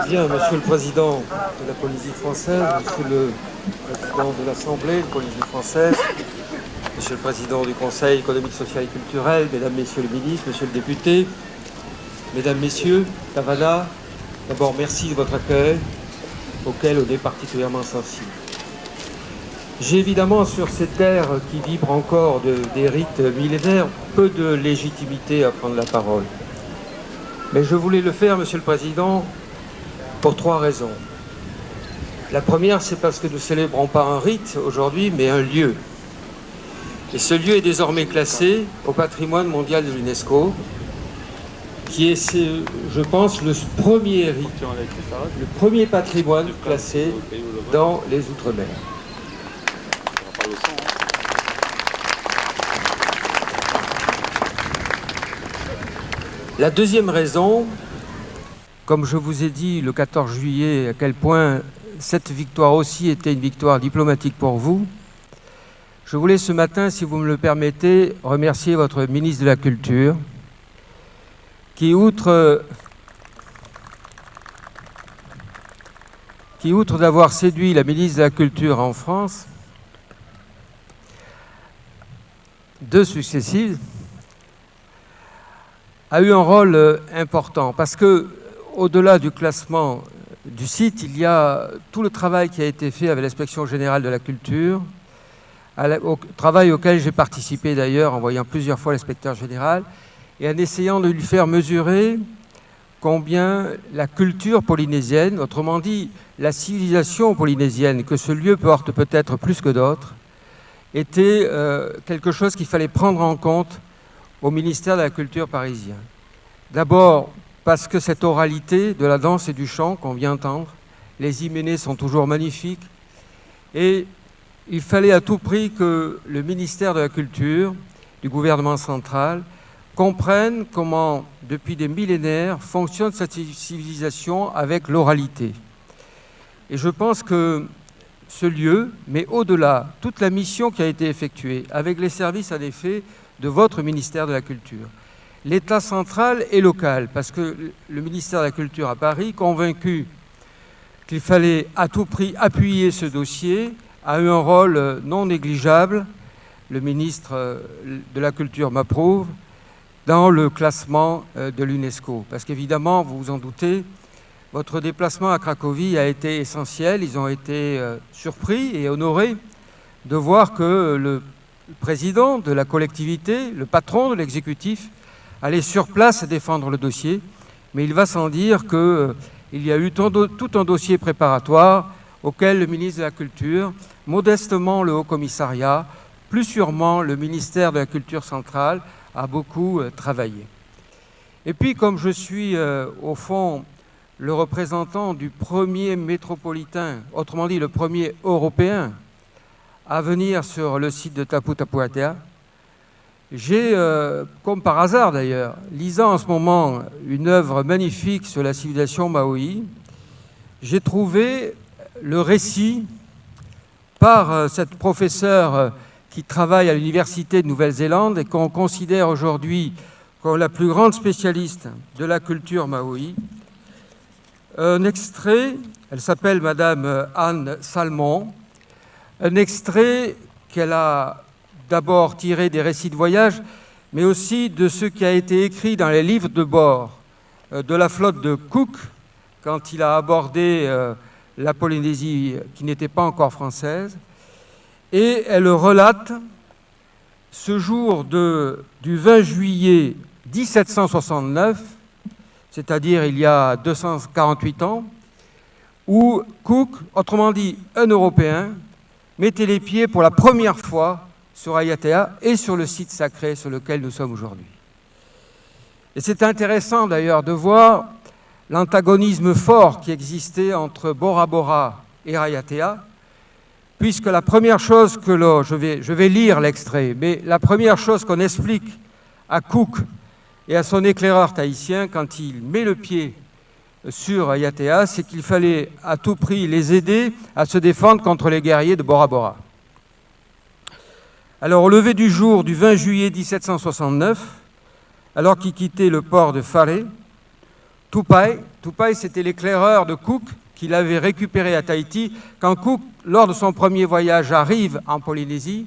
Bien, Monsieur le Président de la Polynésie française, Monsieur le Président de l'Assemblée de Polynésie française, Monsieur le Président du Conseil économique, social et culturel, Mesdames, Messieurs les ministres, Monsieur le député, Mesdames, Messieurs, Tavana, d'abord merci de votre accueil, auquel on est particulièrement sensible. J'ai évidemment sur cette terre qui vibre encore des rites millénaires peu de légitimité à prendre la parole. Mais je voulais le faire, Monsieur le Président, pour trois raisons. La première, c'est parce que nous ne célébrons pas un rite aujourd'hui, mais un lieu. Et ce lieu est désormais classé au patrimoine mondial de l'UNESCO, qui est, je pense, le premier patrimoine classé dans les Outre-mer. La deuxième raison, comme je vous ai dit le 14 juillet, à quel point cette victoire aussi était une victoire diplomatique pour vous, je voulais ce matin, si vous me le permettez, remercier votre ministre de la Culture, qui, outre d'avoir séduit la ministre de la Culture en France, deux successives, a eu un rôle important parce que, au-delà du classement du site, il y a tout le travail qui a été fait avec l'Inspection générale de la culture, au travail auquel j'ai participé d'ailleurs en voyant plusieurs fois l'inspecteur général et en essayant de lui faire mesurer combien la culture polynésienne, autrement dit la civilisation polynésienne, que ce lieu porte peut-être plus que d'autres, était quelque chose qu'il fallait prendre en compte au ministère de la Culture parisien. D'abord, parce que cette oralité de la danse et du chant qu'on vient entendre, les hyménées sont toujours magnifiques, et il fallait à tout prix que le ministère de la Culture, du gouvernement central, comprenne comment, depuis des millénaires, fonctionne cette civilisation avec l'oralité. Et je pense que ce lieu, mais au-delà, toute la mission qui a été effectuée, avec les services en effet de votre ministère de la Culture, l'État central et local, parce que le ministère de la Culture à Paris, convaincu qu'il fallait à tout prix appuyer ce dossier, a eu un rôle non négligeable, le ministre de la Culture m'approuve, dans le classement de l'UNESCO. Parce qu'évidemment, vous vous en doutez, votre déplacement à Cracovie a été essentiel. Ils ont été surpris et honorés de voir que le président de la collectivité, le patron de l'exécutif, allait sur place défendre le dossier. Mais il va sans dire qu'il y a eu tout un dossier préparatoire auquel le ministre de la Culture, modestement le Haut-Commissariat, plus sûrement le ministère de la Culture centrale, a beaucoup travaillé. Et puis, comme je suis au fond le représentant du premier métropolitain, autrement dit le premier européen, à venir sur le site de Tapu Tapu Atea, j'ai, comme par hasard d'ailleurs, lisant en ce moment une œuvre magnifique sur la civilisation maori, j'ai trouvé le récit par cette professeure qui travaille à l'Université de Nouvelle-Zélande et qu'on considère aujourd'hui comme la plus grande spécialiste de la culture maori. Un extrait, elle s'appelle Madame Anne Salmon, un extrait qu'elle a d'abord tiré des récits de voyage, mais aussi de ce qui a été écrit dans les livres de bord de la flotte de Cook, quand il a abordé la Polynésie qui n'était pas encore française. Et elle relate ce jour du 20 juillet 1769, c'est-à-dire il y a 248 ans, où Cook, autrement dit un Européen, mettait les pieds pour la première fois sur Ayatea et sur le site sacré sur lequel nous sommes aujourd'hui. Et c'est intéressant d'ailleurs de voir l'antagonisme fort qui existait entre Bora Bora et Ayatea, puisque la première chose que je vais lire l'extrait, mais la première chose qu'on explique à Cook et à son éclaireur tahitien quand il met le pied sur Ayatea, c'est qu'il fallait à tout prix les aider à se défendre contre les guerriers de Bora Bora. Alors, au lever du jour du 20 juillet 1769, alors qu'il quittait le port de Whare, Tupai, Tupai, c'était l'éclaireur de Cook qu'il avait récupéré à Tahiti. Quand Cook, lors de son premier voyage, arrive en Polynésie,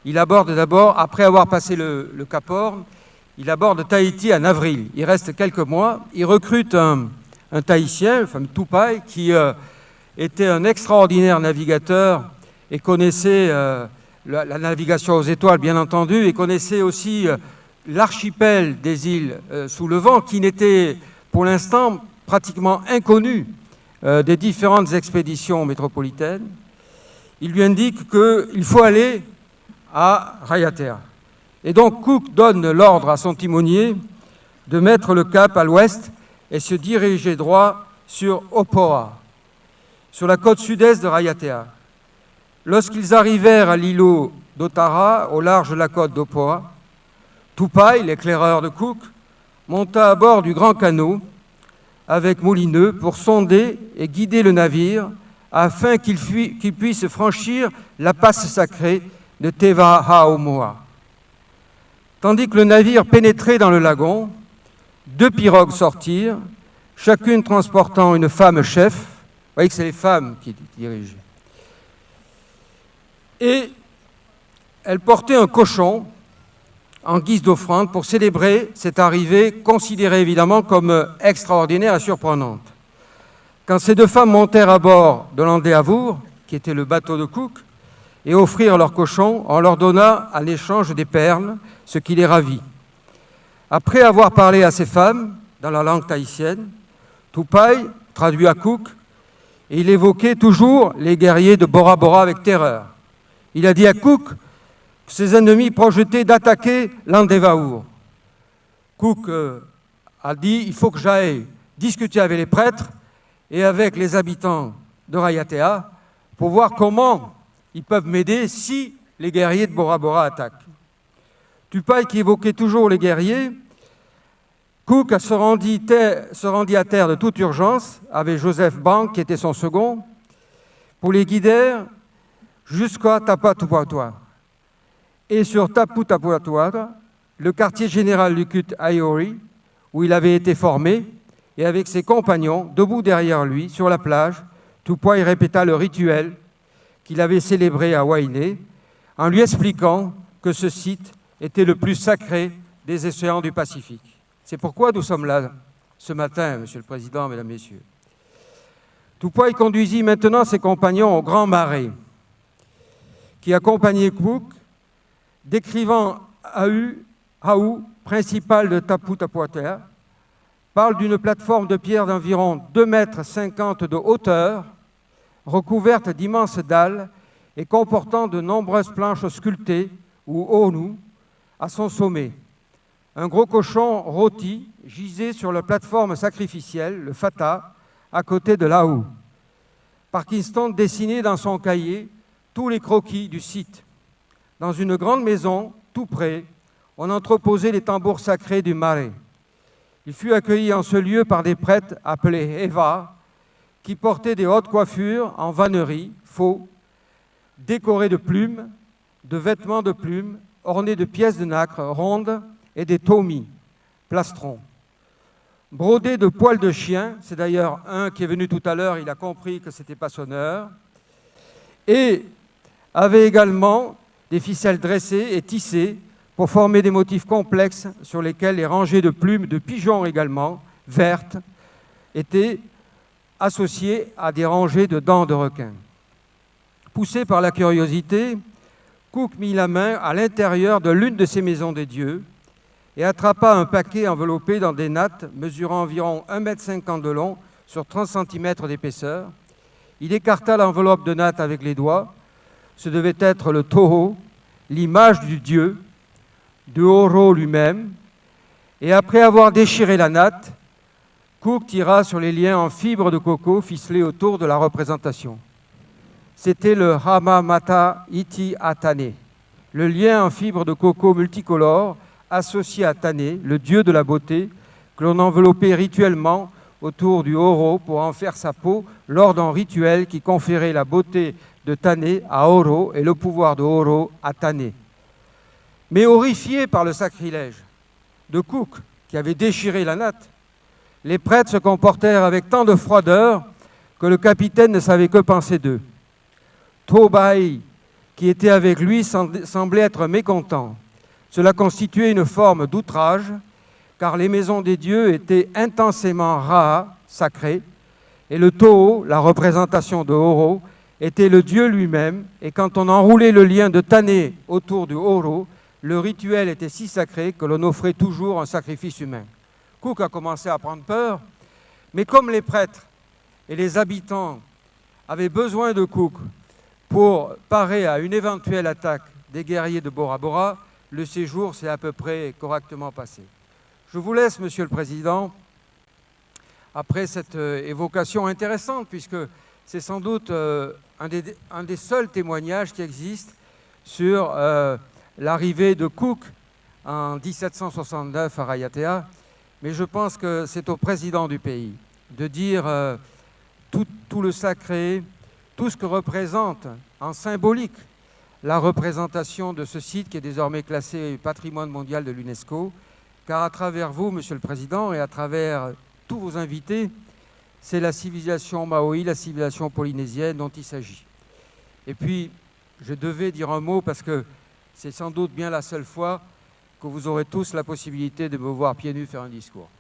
il aborde d'abord, après avoir passé le Cap Horn, il aborde Tahiti en avril. Il reste quelques mois. Il recrute un Tahitien, le fameux Tupai, qui était un extraordinaire navigateur et connaissait la navigation aux étoiles, bien entendu, et connaissait aussi l'archipel des îles sous le vent, qui n'était pour l'instant pratiquement inconnu des différentes expéditions métropolitaines. Il lui indique qu'il faut aller à Raiatea. Et donc Cook donne l'ordre à son timonier de mettre le cap à l'ouest et se diriger droit sur Opoa, sur la côte sud-est de Raiatea. Lorsqu'ils arrivèrent à l'îlot d'Otara, au large de la côte d'Opoa, Tupai, l'éclaireur de Cook, monta à bord du grand canot avec moulineux pour sonder et guider le navire afin qu'il puisse franchir la passe sacrée de Te Wahaumoa. Tandis que le navire pénétrait dans le lagon, 2 pirogues sortirent, chacune transportant une femme chef. Vous voyez que c'est les femmes qui dirigent. Et elles portaient un cochon en guise d'offrande pour célébrer cette arrivée considérée évidemment comme extraordinaire et surprenante. Quand ces 2 femmes montèrent à bord de l'Endeavour, qui était le bateau de Cook, et offrirent leur cochon, on leur donna en échange des perles, ce qui les ravit. Après avoir parlé à ces femmes, dans la langue tahitienne, Tupai traduit à Cook, et il évoquait toujours les guerriers de Bora Bora avec terreur. Il a dit à Cook que ses ennemis projetaient d'attaquer l'Endeavour. Cook a dit « il faut que j'aille discuter avec les prêtres et avec les habitants de Raiatea pour voir comment ils peuvent m'aider si les guerriers de Bora Bora attaquent. » Tupai, qui évoquait toujours les guerriers, Cook se rendit à terre de toute urgence avec Joseph Bank, qui était son second, pour les guider jusqu'à Taputapua. Et sur Taputapua, le quartier général du culte Aiori, où il avait été formé, et avec ses compagnons, debout derrière lui, sur la plage, Tupai répéta le rituel qu'il avait célébré à Wainé, en lui expliquant que ce site était le plus sacré des océans du Pacifique. C'est pourquoi nous sommes là ce matin, Monsieur le Président, Mesdames, Messieurs. Tupai conduisit maintenant ses compagnons au grand marais qui accompagnait Cook, décrivant Hau, principal de Taputapua, parle d'une plateforme de pierre d'environ 2,50 m de hauteur, recouverte d'immenses dalles et comportant de nombreuses planches sculptées, ou onu, à son sommet. Un gros cochon rôti gisait sur la plateforme sacrificielle, le fata, à côté de l'Aou. Parkinson dessinait dans son cahier tous les croquis du site. Dans une grande maison, tout près, on entreposait les tambours sacrés du marais. Il fut accueilli en ce lieu par des prêtres appelés Eva, qui portaient des hautes coiffures en vannerie, faux, décorées de plumes, de vêtements de plumes, ornés de pièces de nacre rondes et des tomis, plastrons. Brodés de poils de chien, c'est d'ailleurs un qui est venu tout à l'heure, il a compris que ce n'était pas son heure, et avait également des ficelles dressées et tissées pour former des motifs complexes sur lesquels les rangées de plumes de pigeons également, vertes, étaient associées à des rangées de dents de requin. Poussé par la curiosité, Cook mit la main à l'intérieur de l'une de ces maisons des dieux et attrapa un paquet enveloppé dans des nattes mesurant environ 1,50 m de long sur 30 cm d'épaisseur. Il écarta l'enveloppe de nattes avec les doigts. Ce devait être le toho, l'image du dieu, de Oro lui-même. Et après avoir déchiré la natte, Cook tira sur les liens en fibres de coco ficelés autour de la représentation. C'était le Hamamata Iti Atane, le lien en fibres de coco multicolores associé à Tane, le dieu de la beauté, que l'on enveloppait rituellement autour du Oro pour en faire sa peau lors d'un rituel qui conférait la beauté de Tane à Oro et le pouvoir de Oro à Tane. Mais horrifié par le sacrilège de Cook, qui avait déchiré la natte, les prêtres se comportèrent avec tant de froideur que le capitaine ne savait que penser d'eux. Tobai, qui était avec lui, semblait être mécontent. Cela constituait une forme d'outrage, car les maisons des dieux étaient intensément Ra, sacrées, et le Toho, la représentation de Oro, était le dieu lui-même, et quand on enroulait le lien de Tané autour du Oro, le rituel était si sacré que l'on offrait toujours un sacrifice humain. Cook a commencé à prendre peur, mais comme les prêtres et les habitants avaient besoin de Cook pour parer à une éventuelle attaque des guerriers de Bora Bora, le séjour s'est à peu près correctement passé. Je vous laisse, Monsieur le Président, après cette évocation intéressante, puisque c'est sans doute un des seuls témoignages qui existent sur l'arrivée de Cook en 1769 à Raiatea, mais je pense que c'est au président du pays de dire tout le sacré, tout ce que représente en symbolique la représentation de ce site qui est désormais classé patrimoine mondial de l'UNESCO, car à travers vous, Monsieur le Président, et à travers tous vos invités, c'est la civilisation maori, la civilisation polynésienne dont il s'agit. Et puis, je devais dire un mot parce que c'est sans doute bien la seule fois que vous aurez tous la possibilité de me voir pieds nus faire un discours.